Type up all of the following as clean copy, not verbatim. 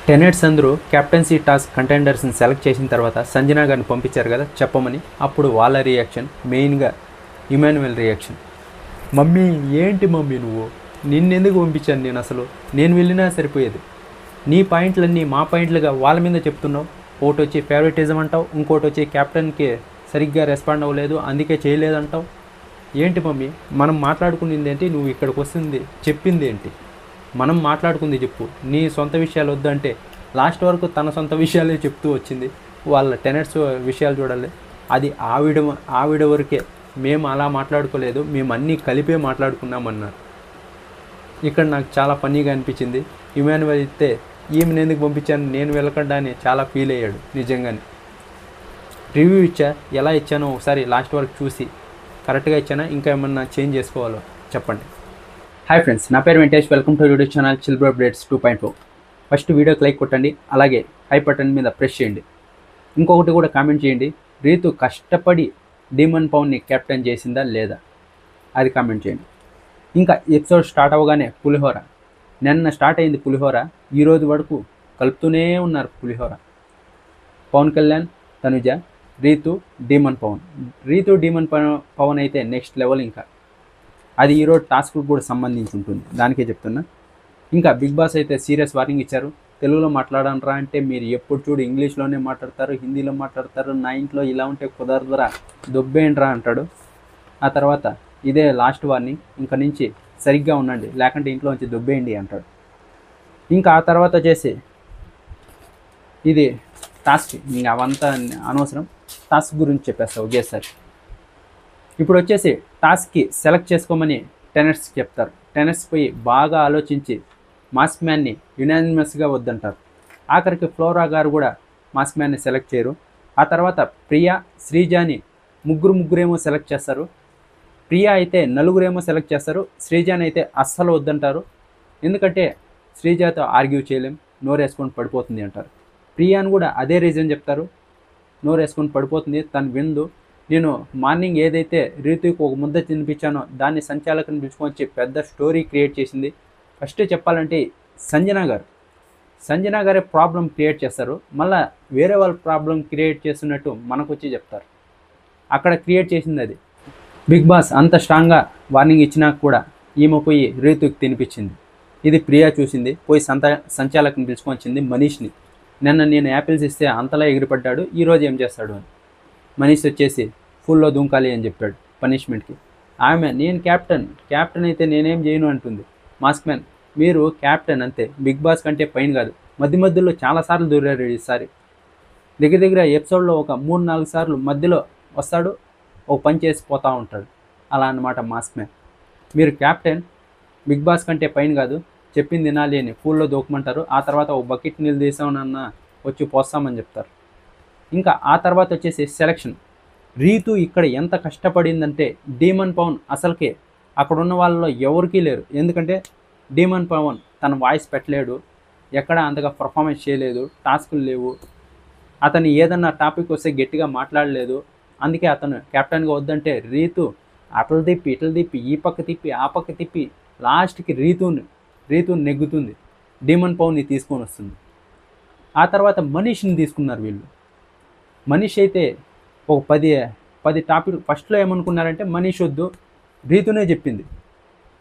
Tenets అందరూ captaincy task కంటెండర్స్ని select చేసిన తర్వాత సంజనా గారిని పంపించారు కదా చెప్పమని. అప్పుడు వాళ్ళ రియాక్షన్, మెయిన్గా ఇమాన్యుయల్ రియాక్షన్, మమ్మీ ఏంటి మమ్మీ నువ్వు, నిన్నెందుకు పంపించాను నేను, అసలు నేను వెళ్ళినా సరిపోయేది, నీ పాయింట్లన్నీ మా పాయింట్లుగా వాళ్ళ మీద చెప్తున్నావు. ఒకటి వచ్చి ఫేవరెటిజం అంటావు, ఇంకోటి వచ్చి కెప్టెన్కి సరిగ్గా రెస్పాండ్ అవ్వలేదు అందుకే చేయలేదంటావు. ఏంటి మమ్మీ, మనం మాట్లాడుకునేది ఏంటి, నువ్వు ఇక్కడికి వస్తుంది చెప్పింది ఏంటి, మనం మాట్లాడుకుంది చెప్పు, నీ సొంత విషయాలు వద్దంటే లాస్ట్ వరకు తన సొంత విషయాలే చెప్తూ వచ్చింది. వాళ్ళ టెనెట్స్ విషయాలు చూడాలి, అది ఆవిడ వరకే, మేము అలా మాట్లాడుకోలేదు, మేము అన్నీ కలిపే మాట్లాడుకున్నామన్నారు. ఇక్కడ నాకు చాలా ఫన్నీగా అనిపించింది. ఇమాన్యుయల్ అయితే ఈమెను ఎందుకు పంపించాను నేను వెళ్ళకుండా అని చాలా ఫీల్ అయ్యాడు నిజంగానే. రివ్యూ ఇచ్చా, ఎలా ఇచ్చానో ఒకసారి లాస్ట్ వరకు చూసి కరెక్ట్గా ఇచ్చానా ఇంకా ఏమన్నా చేంజ్ చేసుకోవాలో చెప్పండి. హాయ్ ఫ్రెండ్స్, నా పేరు Venkatesh, welcome to YouTube channel chill bro updates 2.0. First వీడియోకి లైక్ కొట్టండి, అలాగే హై బటన్ మీద ప్రెస్ చేయండి. ఇంకొకటి కూడా కామెంట్ చేయండి, రీతు కష్టపడి డీమన్ పవన్ని కెప్టెన్ చేసిందా లేదా అది కామెంట్ చేయండి. ఇంకా ఎపిసోడ్ స్టార్ట్ అవ్వగానే పులిహోర, నిన్న స్టార్ట్ అయింది పులిహోర, ఈరోజు వరకు కలుపుతూనే ఉన్నారు పులిహోర. పవన్ కళ్యాణ్, తనుజ, రీతు, డీమన్ పవన్. రీతు డీమన్ పవన్ అయితే నెక్స్ట్ లెవెల్. ఇంకా అది ఈరోజు టాస్క్కి కూడా సంబంధించి ఉంటుంది, దానికే చెప్తున్నా. ఇంకా బిగ్ బాస్ అయితే సీరియస్ వార్నింగ్ ఇచ్చారు, తెలుగులో మాట్లాడనరా అంటే మీరు ఎప్పుడు చూడు ఇంగ్లీష్లోనే మాట్లాడతారు, హిందీలో మాట్లాడతారు, నా ఇంట్లో ఇలా ఉంటే కుదరదురా, దొబ్బేయండిరా అంటాడు. ఆ తర్వాత ఇదే లాస్ట్ వార్నింగ్, ఇంక నుంచి సరిగ్గా ఉండండి లేకుంటే ఇంట్లో నుంచి దొబ్బేయండి అంటాడు. ఇంకా ఆ తర్వాత వచ్చేసి ఇది టాస్క్, ఇంకా అవంతా అనవసరం, టాస్క్ గురించి చెప్పేస్తా ఒకేసారి. ఇప్పుడు వచ్చేసి టాస్క్కి సెలెక్ట్ చేసుకోమని టెనెట్స్కి చెప్తారు. టెనెట్స్ పోయి బాగా ఆలోచించి మాస్క్ మ్యాన్ని యునానిమస్గా వద్దంటారు. ఆఖరికి ఫ్లోరా గారు కూడా మాస్క్ మ్యాన్ని సెలెక్ట్ చేయరు. ఆ తర్వాత ప్రియా, శ్రీజాని ముగ్గురేమో సెలెక్ట్ చేస్తారు. ప్రియా అయితే నలుగురేమో సెలెక్ట్ చేస్తారు, శ్రీజాని అయితే అస్సలు వద్దంటారు. ఎందుకంటే శ్రీజాతో ఆర్గ్యూ చేయలేం, నోరేసుకొని పడిపోతుంది అంటారు. ప్రియాని కూడా అదే రీజన్ చెప్తారు, నోరేసుకొని పడిపోతుంది, తను విందు. నేను మార్నింగ్ ఏదైతే రీతుకి ఒక ముద్ద తినిపించానో దాన్ని సంచాలకుని పిలుచుకొని పెద్ద స్టోరీ క్రియేట్ చేసింది. ఫస్ట్ చెప్పాలంటే సంజనా గారే ప్రాబ్లం క్రియేట్ చేస్తారు, మళ్ళీ వేరే వాళ్ళ ప్రాబ్లం క్రియేట్ చేస్తున్నట్టు మనకు వచ్చి చెప్తారు. అక్కడ క్రియేట్ చేసింది అది. బిగ్ బాస్ అంత స్ట్రాంగ్గా వార్నింగ్ ఇచ్చినా కూడా ఈమె పోయి రీతుకి తినిపించింది. ఇది ప్రియా చూసింది, పోయి సంచాలకుని పిలుచుకొచ్చింది మనీష్ని. నిన్న నేను యాపిల్స్ ఇస్తే అంతలా ఎగిరిపడ్డాడు, ఈరోజు ఏం చేస్తాడు అని. మనీష్ వచ్చేసి ఫుల్లో దూంకాలి అని చెప్పాడు పనిష్మెంట్కి. ఆమె నేను క్యాప్టెన్ అయితే నేనేం చేయను అంటుంది. మాస్క్ మ్యాన్, మీరు క్యాప్టెన్ అంతే, బిగ్ బాస్ కంటే పైన కాదు. మధ్యలో చాలాసార్లు దూరారు ఈసారి. దగ్గర ఎపిసోడ్లో ఒక 3-4 సార్లు మధ్యలో వస్తాడు, ఒక పని చేసి పోతూ ఉంటాడు. అలా అన్నమాట మాస్క్ మ్యాన్. మీరు క్యాప్టెన్, బిగ్ బాస్ కంటే పైన కాదు, చెప్పింది తినాలి అని ఫుల్లో దూకమంటారు. ఆ తర్వాత ఒక బకెట్ నీళ్ళు తీసామన్నా వచ్చి పోస్తామని చెప్తారు. ఇంకా ఆ తర్వాత వచ్చేసి సెలక్షన్. రీతు ఇక్కడ ఎంత కష్టపడిందంటే డీమన్ పవన్ అసలుకే అక్కడ ఉన్న వాళ్ళలో ఎవరికీ లేరు. ఎందుకంటే డీమన్ పవన్ తన వాయిస్ పెట్టలేడు, ఎక్కడ అంతగా పర్ఫార్మెన్స్ చేయలేదు, టాస్కులు లేవు, అతను ఏదన్నా టాపిక్ వస్తే గట్టిగా మాట్లాడలేదు. అందుకే అతను కెప్టెన్గా వద్దంటే రీతు అటలు తిప్పి ఇటలు తిప్పి ఈ పక్క తిప్పి ఆ పక్క తిప్పి లాస్ట్కి రీతుని నెగ్గుతుంది, డీమన్ పవన్ని తీసుకొని వస్తుంది. ఆ తర్వాత మనీష్ని తీసుకున్నారు వీళ్ళు. మనీష్ అయితే ఒక 10 టాపిక్ ఫస్ట్లో ఏమనుకున్నారంటే మనీష్ వద్దు, రీతునే చెప్పింది.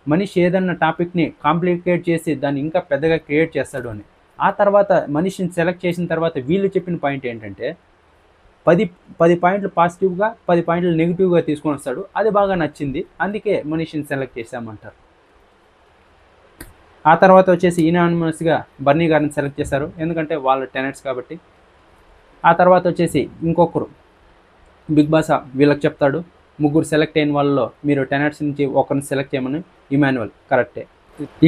మనీష్ ఏదన్నా టాపిక్ని కాంప్లికేట్ చేసి దాన్ని ఇంకా పెద్దగా క్రియేట్ చేస్తాడు అని. ఆ తర్వాత మనీష్ని సెలెక్ట్ చేసిన తర్వాత వీళ్ళు చెప్పిన పాయింట్ ఏంటంటే 10 పాయింట్లు పాజిటివ్గా 10 పాయింట్లు నెగిటివ్గా తీసుకొని వస్తాడు, అది బాగా నచ్చింది, అందుకే మనీష్ని సెలెక్ట్ చేశామంటారు. ఆ తర్వాత వచ్చేసి యునానిమస్గా బర్నీ గారిని సెలెక్ట్ చేశారు, ఎందుకంటే వాళ్ళ టెనెట్స్ కాబట్టి. ఆ తర్వాత వచ్చేసి ఇంకొకరు బిగ్ బాస్ వీళ్ళకి చెప్తాడు, ముగ్గురు సెలెక్ట్ అయిన వాళ్ళలో మీరు టెనెట్స్ నుంచి ఒకరిని సెలెక్ట్ చేయమని. ఇమాన్యుయల్ కరెక్టే.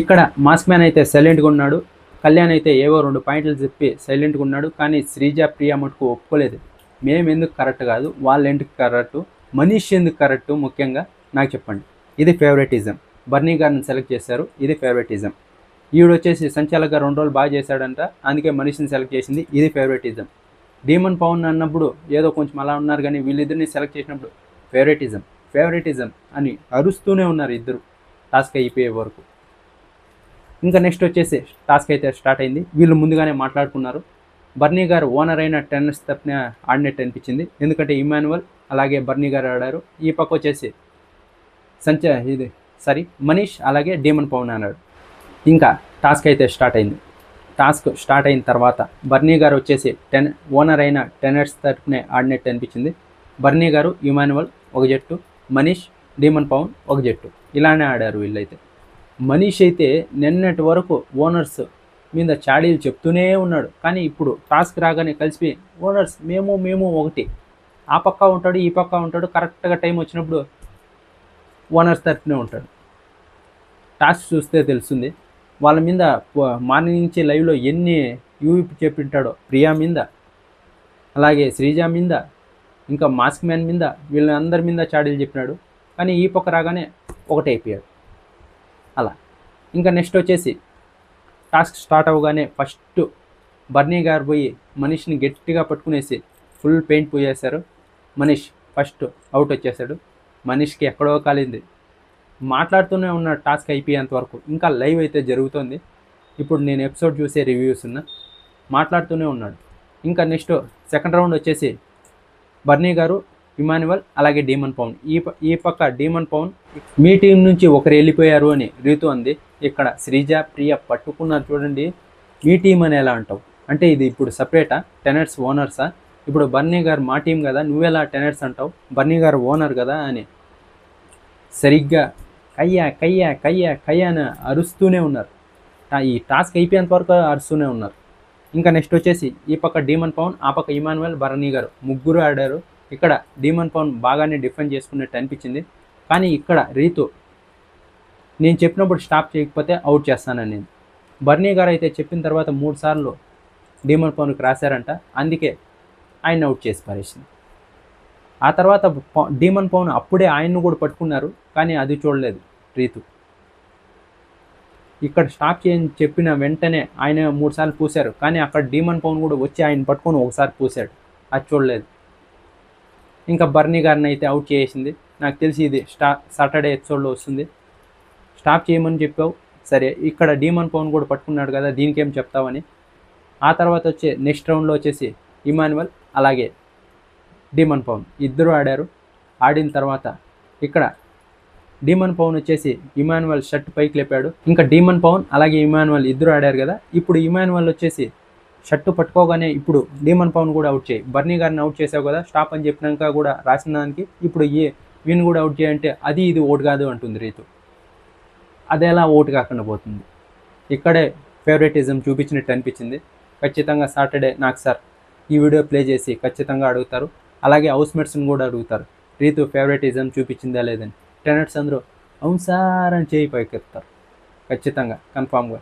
ఇక్కడ మాస్క్ మ్యాన్ అయితే సైలెంట్గా ఉన్నాడు, కళ్యాణ్ అయితే ఏవో 2 పాయింట్లు చెప్పి సైలెంట్గా ఉన్నాడు. కానీ శ్రీజ, ప్రియా మటుకు ఒప్పుకోలేదు. మేము ఎందుకు కరెక్ట్ కాదు, వాళ్ళు ఎందుకు కరెక్టు, మనీష్ ఎందుకు కరెక్టు, ముఖ్యంగా నాకు చెప్పండి. ఇది ఫేవరెటిజం. బర్నీ గారిని సెలెక్ట్ చేశారు, ఇది ఫేవరెటిజం. ఈవిడ వచ్చేసి సంచాలక 2 రోజులు బాగా చేశాడంట, అందుకే మనీష్ని సెలెక్ట్ చేసింది, ఇది ఫేవరెటిజం. డీమన్ పవన్ అన్నప్పుడు ఏదో కొంచెం అలా ఉన్నారు, కానీ వీళ్ళిద్దరిని సెలెక్ట్ చేసినప్పుడు ఫేవరెటిజం అని అరుస్తూనే ఉన్నారు ఇద్దరు టాస్క్ అయిపోయే వరకు. ఇంకా నెక్స్ట్ వచ్చేసి టాస్క్ అయితే స్టార్ట్ అయింది. వీళ్ళు ముందుగానే మాట్లాడుకున్నారు. బర్నీ గారు ఓనర్ అయిన టెన్నర్స్ తరపున ఆడినట్టు అనిపించింది, ఎందుకంటే ఇమాన్యువల్ అలాగే బర్నీ గారు ఆడారు. ఈ పక్క వచ్చేసి మనీష్ అలాగే డీమన్ పవన్ అన్నాడు. ఇంకా టాస్క్ అయితే స్టార్ట్ అయింది. టాస్క్ స్టార్ట్ అయిన తర్వాత బర్నీ గారు వచ్చేసి ఓనర్ అయిన టెన్నర్స్ తరపునే ఆడినట్టు అనిపించింది. బర్నీ గారు ఇమాన్యువల్ ఒక జట్టు, మనీష్ డీమన్ పవన్ ఒక జట్టు, ఇలానే ఆడారు వీళ్ళైతే. మనీష్ అయితే నిన్నటి వరకు ఓనర్స్ మీద చాడీలు చెప్తూనే ఉన్నాడు, కానీ ఇప్పుడు టాస్క్ రాగానే కలిసిపోయి ఓనర్స్ మేము ఒకటి, ఆ పక్క ఉంటాడు ఈ పక్క ఉంటాడు, కరెక్ట్గా టైం వచ్చినప్పుడు ఓనర్స్ తరపునే ఉంటాడు. టాస్క్ చూస్తే తెలుస్తుంది వాళ్ళ మీద. మార్నింగ్ నుంచి లైవ్లో ఎన్ని యూపీ చెప్పింటాడో, ప్రియా మీద అలాగే శ్రీజ మీద ఇంకా మాస్క్ మ్యాన్ మీద, వీళ్ళందరి మీద చాడీలు చెప్పినాడు, కానీ ఈ పక్క రాగానే ఒకటి అయిపోయాడు అలా. ఇంకా నెక్స్ట్ వచ్చేసి టాస్క్ స్టార్ట్ అవ్వగానే ఫస్ట్ బర్నీ గారు పోయి మనీష్ని గట్టిగా పట్టుకునేసి ఫుల్ పెయింట్ పోయేశారు. మనీష్ ఫస్ట్ అవుట్ వచ్చేసాడు. మనీష్కి ఎక్కడో కాలింది. మాట్లాడుతూనే ఉన్నాడు టాస్క్ అయిపోయేంత వరకు. ఇంకా లైవ్ అయితే జరుగుతుంది, ఇప్పుడు నేను ఎపిసోడ్ చూసే రివ్యూస్ ఉన్నా. మాట్లాడుతూనే ఉన్నాడు. ఇంకా నెక్స్ట్ సెకండ్ రౌండ్ వచ్చేసి బర్నీ గారు, ఇమాన్యువల్ అలాగే డీమన్ పవన్. ఈ పక్క డీమన్ పవన్ మీ టీం నుంచి ఒకరు వెళ్ళిపోయారు అని రీతు అంది. ఇక్కడ శ్రీజ ప్రియ పట్టుకున్నారు చూడండి. మీ టీం అని ఎలా అంటావు అంటే, ఇది ఇప్పుడు సపరేటా, టెనర్స్ ఓనర్సా? ఇప్పుడు బర్నీ గారు మా టీం కదా, నువ్వెలా టెనర్స్ అంటావు, బర్నీ గారు ఓనర్ కదా అని సరిగ్గా కయ్యా కయ్యా కయ్యా కయ్యా అని అరుస్తూనే ఉన్నారు. ఈ టాస్క్ అయిపోయేంత వరకు అరుస్తూనే ఉన్నారు. ఇంకా నెక్స్ట్ వచ్చేసి ఈ పక్క డీమన్ పవన్, ఆ పక్క ఇమాన్యువల్, బర్నీ గారు ముగ్గురు ఆడారు. ఇక్కడ డీమన్ పవన్ బాగానే డిఫెండ్ చేసుకున్నట్టు అనిపించింది, కానీ ఇక్కడ రీతు నేను చెప్పినప్పుడు స్టాప్ చేయకపోతే అవుట్ చేస్తానని నేను. బర్నీ గారు అయితే చెప్పిన తర్వాత 3 సార్లు డీమన్ పవన్కి రాశారంట, అందుకే ఆయన అవుట్ చేసి పారేసింది. ఆ తర్వాత డీమన్ పవన్ అప్పుడే ఆయన్ను కూడా పట్టుకున్నారు, కానీ అది చూడలేదు రీతు. ఇక్కడ స్టాప్ చేయని చెప్పిన వెంటనే ఆయన 3 సార్లు పూశారు, కానీ అక్కడ డీమన్ పవన్ కూడా వచ్చి ఆయన పట్టుకొని ఒకసారి పూశాడు, అది చూడలేదు. ఇంకా బర్నీ గారిని అయితే అవుట్ చేసింది. నాకు తెలిసి ఇది సాటర్డే ఎపిసోడ్లో వస్తుంది. స్టాప్ చేయమని చెప్పావు సరే, ఇక్కడ డీమన్ పవన్ కూడా పట్టుకున్నాడు కదా, దీనికేం చెప్తావని. ఆ తర్వాత వచ్చే నెక్స్ట్ రౌండ్లో వచ్చేసి ఇమాన్యువల్ అలాగే డీమన్ పవన్ ఇద్దరు ఆడారు. ఆడిన తర్వాత ఇక్కడ డీమన్ పవన్ వచ్చేసి ఇమాన్యువల్ షర్ట్ పైకి లేపాడు. ఇంకా డీమన్ పవన్ అలాగే ఇమాన్యువల్ ఇద్దరు ఆడారు కదా, ఇప్పుడు ఇమాన్యువల్ వచ్చేసి షర్టు పట్టుకోగానే ఇప్పుడు డీమన్ పవన్ కూడా అవుట్ చేయి, బర్నీ గారిని అవుట్ చేసావు కదా స్టాప్ అని చెప్పినాక కూడా రాసిన దానికి ఇప్పుడు వీన్ కూడా అవుట్ చేయంటే అది ఇది ఓటు కాదు అంటుంది రీతు. అదేలా ఓటు కాకుండా పోతుంది. ఇక్కడే ఫేవరెటిజం చూపించినట్టు అనిపించింది. ఖచ్చితంగా సాటర్డే నాకు సార్ ఈ వీడియో ప్లే చేసి ఖచ్చితంగా అడుగుతారు, అలాగే హౌస్ మేట్స్ని కూడా అడుగుతారు రీతు ఫేవరెటిజం చూపించిందా లేదని. టెనర్స్ అందరూ అవును సార్ అని చేయి పైకెత్తారు ఖచ్చితంగా, కన్ఫామ్గా.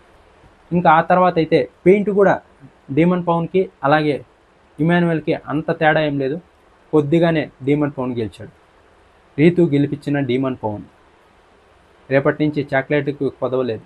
ఇంకా ఆ తర్వాత అయితే పెయింట్ కూడా డీమన్ పవన్కి అలాగే ఇమాన్యువల్కి అంత తేడా ఏం లేదు, కొద్దిగానే డీమన్ పవన్ గెలిచాడు. రీతు గెలిపించిన డీమన్ పవన్ రేపటి నుంచి చాక్లెట్కి కొదవలేదు.